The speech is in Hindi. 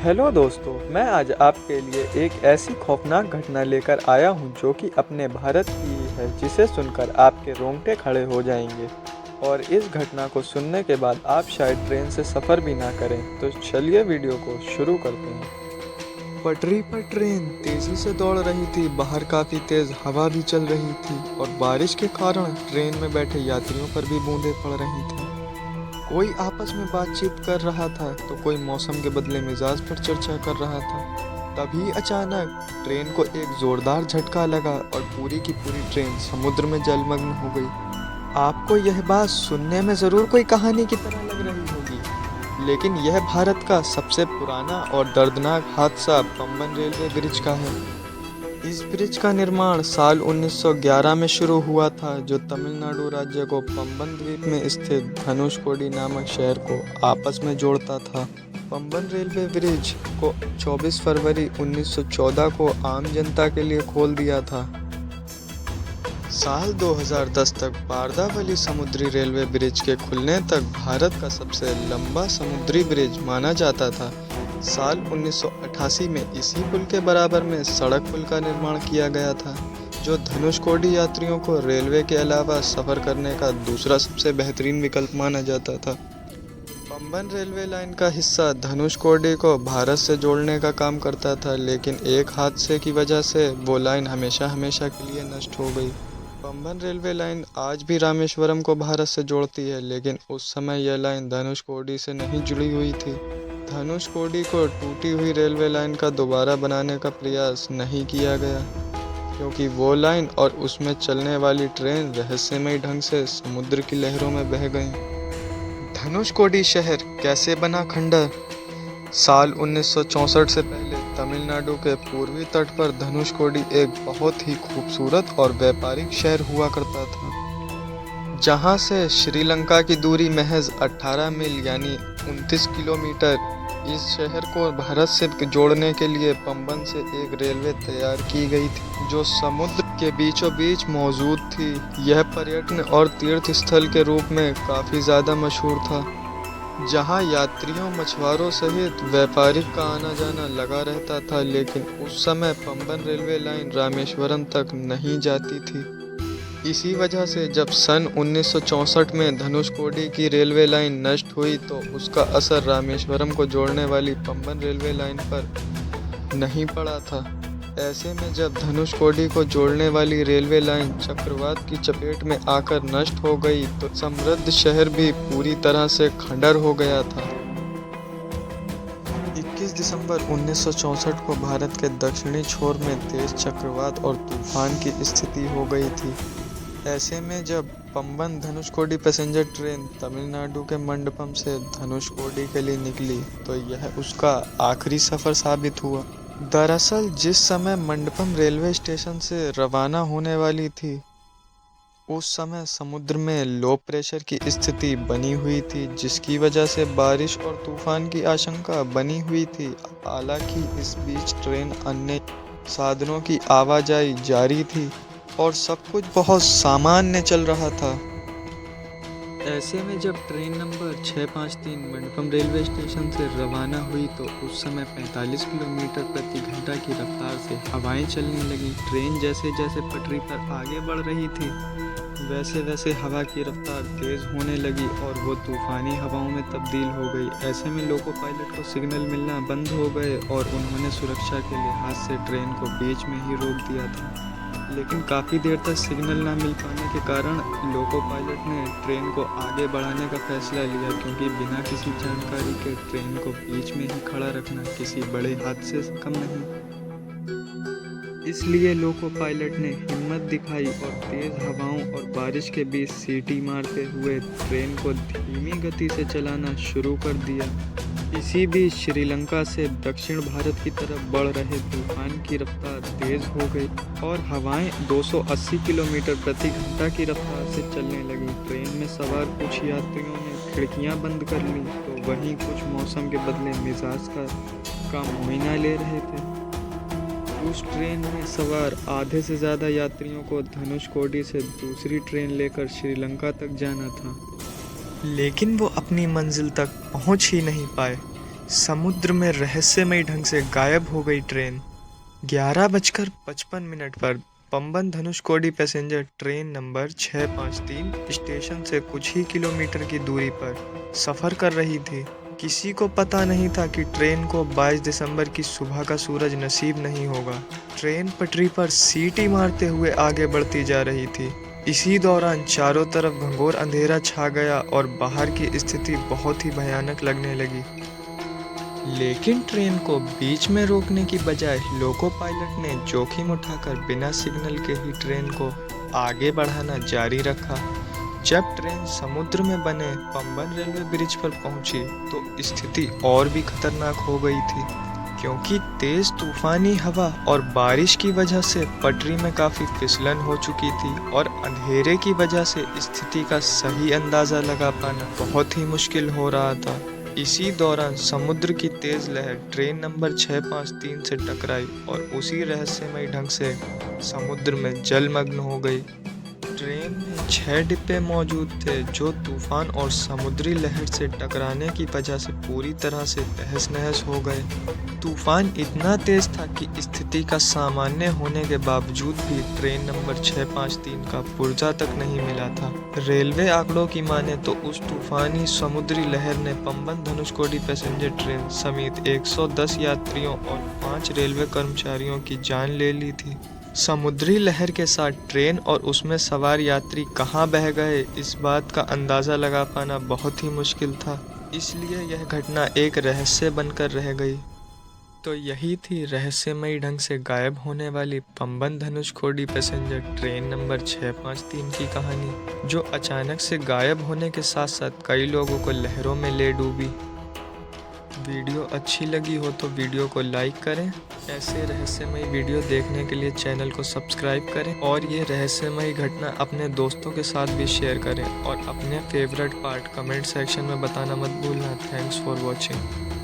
हेलो दोस्तों, मैं आज आपके लिए एक ऐसी खौफनाक घटना लेकर आया हूं जो कि अपने भारत की ही है, जिसे सुनकर आपके रोंगटे खड़े हो जाएंगे। और इस घटना को सुनने के बाद आप शायद ट्रेन से सफ़र भी ना करें। तो चलिए वीडियो को शुरू करते हैं। पटरी पर ट्रेन तेजी से दौड़ रही थी। बाहर काफ़ी तेज हवा भी चल रही थी और बारिश के कारण ट्रेन में बैठे यात्रियों पर भी बूंदें पड़ रही थी। कोई आपस में बातचीत कर रहा था तो कोई मौसम के बदले मिजाज पर चर्चा कर रहा था। तभी अचानक ट्रेन को एक जोरदार झटका लगा और पूरी की पूरी ट्रेन समुद्र में जलमग्न हो गई। आपको यह बात सुनने में ज़रूर कोई कहानी की तरह लग रही होगी, लेकिन यह भारत का सबसे पुराना और दर्दनाक हादसा पंबन रेलवे ब्रिज का है। इस ब्रिज का निर्माण साल 1911 में शुरू हुआ था, जो तमिलनाडु राज्य को पंबन द्वीप में स्थित धनुषकोडी नामक शहर को आपस में जोड़ता था। पंबन रेलवे ब्रिज को 24 फरवरी 1914 को आम जनता के लिए खोल दिया था। साल 2010 तक बारदावली समुद्री रेलवे ब्रिज के खुलने तक भारत का सबसे लंबा समुद्री ब्रिज माना जाता था। साल 1988 में इसी पुल के बराबर में सड़क पुल का निर्माण किया गया था, जो धनुषकोडी यात्रियों को रेलवे के अलावा सफ़र करने का दूसरा सबसे बेहतरीन विकल्प माना जाता था। पंबन रेलवे लाइन का हिस्सा धनुषकोडी को भारत से जोड़ने का काम करता था, लेकिन एक हादसे की वजह से वो लाइन हमेशा हमेशा के लिए नष्ट हो गई। पंबन रेलवे लाइन आज भी रामेश्वरम को भारत से जोड़ती है, लेकिन उस समय यह लाइन धनुषकोडी से नहीं जुड़ी हुई थी। धनुषकोडी को टूटी हुई रेलवे लाइन का दोबारा बनाने का प्रयास नहीं किया गया, क्योंकि वो लाइन और उसमें चलने वाली ट्रेन रहस्यमयी ढंग से समुद्र की लहरों में बह गईं। धनुषकोडी शहर कैसे बना खंडर? साल 1964 से पहले तमिलनाडु के पूर्वी तट पर धनुषकोडी एक बहुत ही खूबसूरत और व्यापारिक शहर हुआ करता था, जहां से श्रीलंका की दूरी महज 18 मील यानी 29 किलोमीटर। इस शहर को भारत से जोड़ने के लिए पंबन से एक रेलवे तैयार की गई थी, जो समुद्र के बीचों बीच मौजूद थी। यह पर्यटन और तीर्थ स्थल के रूप में काफ़ी ज़्यादा मशहूर था, जहां यात्रियों, मछुआरों सहित व्यापारिक का आना जाना लगा रहता था। लेकिन उस समय पंबन रेलवे लाइन रामेश्वरम तक नहीं जाती थी। इसी वजह से जब सन 1964 में धनुषकोडी की रेलवे लाइन नष्ट हुई, तो उसका असर रामेश्वरम को जोड़ने वाली पंबन रेलवे लाइन पर नहीं पड़ा था। ऐसे में जब धनुषकोडी को जोड़ने वाली रेलवे लाइन चक्रवात की चपेट में आकर नष्ट हो गई, तो समृद्ध शहर भी पूरी तरह से खंडर हो गया था। 21 दिसंबर 1964 को भारत के दक्षिणी छोर में तेज चक्रवात और तूफान की स्थिति हो गई थी। ऐसे में जब पंबन धनुषकोडी पैसेंजर ट्रेन तमिलनाडु के मंडपम से धनुषकोडी के लिए निकली, तो यह उसका आखिरी सफ़र साबित हुआ। दरअसल जिस समय मंडपम रेलवे स्टेशन से रवाना होने वाली थी, उस समय समुद्र में लो प्रेशर की स्थिति बनी हुई थी, जिसकी वजह से बारिश और तूफान की आशंका बनी हुई थी। हालांकि इस बीच ट्रेन अन्य साधनों की आवाजाही जारी थी और सब कुछ बहुत सामान्य चल रहा था। ऐसे में जब train number 653 Mandapam railway station से रवाना हुई, तो उस समय 45 किलोमीटर प्रति घंटा की रफ्तार से हवाएं चलने लगीं। ट्रेन जैसे जैसे पटरी पर आगे बढ़ रही थी, वैसे वैसे हवा की रफ्तार तेज़ होने लगी और वो तूफ़ानी हवाओं में तब्दील हो गई। ऐसे में लोको पायलट को सिग्नल मिलना बंद हो गए और उन्होंने सुरक्षा के लिहाज से ट्रेन को बीच में ही रोक दिया था। लेकिन काफ़ी देर तक सिग्नल ना मिल पाने के कारण लोको पायलट ने ट्रेन को आगे बढ़ाने का फैसला लिया, क्योंकि बिना किसी जानकारी के ट्रेन को बीच में ही खड़ा रखना किसी बड़े हादसे से कम नहीं। इसलिए लोको पायलट ने हिम्मत दिखाई और तेज़ हवाओं और बारिश के बीच सीटी मारते हुए ट्रेन को धीमी गति से चलाना शुरू कर दिया। इसी बीच श्रीलंका से दक्षिण भारत की तरफ बढ़ रहे तूफान की रफ्तार तेज हो गई और हवाएं 280 किलोमीटर प्रति घंटा की रफ्तार से चलने लगी। ट्रेन में सवार कुछ यात्रियों ने खिड़कियां बंद कर लीं, तो वहीं कुछ मौसम के बदले मिजाज का मुआयना ले रहे थे। उस ट्रेन में सवार आधे से ज़्यादा यात्रियों को धनुषकोडी से दूसरी ट्रेन लेकर श्रीलंका तक जाना था, लेकिन वो अपनी मंजिल तक पहुंच ही नहीं पाए। समुद्र में रहस्यमयी ढंग से गायब हो गई ट्रेन। 11:55 पर Pamban Dhanushkodi passenger train number 653 station से कुछ ही किलोमीटर की दूरी पर सफ़र कर रही थी। किसी को पता नहीं था कि ट्रेन को 22 दिसंबर की सुबह का सूरज नसीब नहीं होगा। ट्रेन पटरी पर सीटी मारते हुए आगे बढ़ती जा रही थी। इसी दौरान चारों तरफ घंघोर अंधेरा छा गया और बाहर की स्थिति बहुत ही भयानक लगने लगी। लेकिन ट्रेन को बीच में रोकने की बजाय लोको पायलट ने जोखिम उठाकर बिना सिग्नल के ही ट्रेन को आगे बढ़ाना जारी रखा। जब ट्रेन समुद्र में बने पंबन रेलवे ब्रिज पर पहुंची तो स्थिति और भी खतरनाक हो गई थी, क्योंकि तेज तूफानी हवा और बारिश की वजह से पटरी में काफ़ी फिसलन हो चुकी थी और अंधेरे की वजह से स्थिति का सही अंदाज़ा लगा पाना बहुत ही मुश्किल हो रहा था। इसी दौरान समुद्र की तेज लहर ट्रेन नंबर 653 से टकराई और उसी रहस्यमयी ढंग से समुद्र में जलमग्न हो गई। ट्रेन में 6 डिब्बे मौजूद थे जो तूफान और समुद्री लहर से टकराने की वजह से पूरी तरह से तहस नहस हो गए। तूफान इतना तेज था कि स्थिति का सामान्य होने के बावजूद भी ट्रेन नंबर 653 का पुर्जा तक नहीं मिला था। रेलवे आंकड़ों की माने तो उस तूफानी समुद्री लहर ने पंबन धनुषकोडी पैसेंजर ट्रेन समेत 110 यात्रियों और 5 रेलवे कर्मचारियों की जान ले ली थी। समुद्री लहर के साथ ट्रेन और उसमें सवार यात्री कहाँ बह गए, इस बात का अंदाज़ा लगा पाना बहुत ही मुश्किल था। इसलिए यह घटना एक रहस्य बनकर रह गई। तो यही थी रहस्यमयी ढंग से गायब होने वाली Pamban Dhanushkodi passenger train number 653 की कहानी, जो अचानक से गायब होने के साथ साथ कई लोगों को लहरों में ले डूबी। वीडियो अच्छी लगी हो तो वीडियो को लाइक करें। ऐसे रहस्यमयी वीडियो देखने के लिए चैनल को सब्सक्राइब करें और ये रहस्यमयी घटना अपने दोस्तों के साथ भी शेयर करें और अपने फेवरेट पार्ट कमेंट सेक्शन में बताना मत भूलना। Thanks for watching.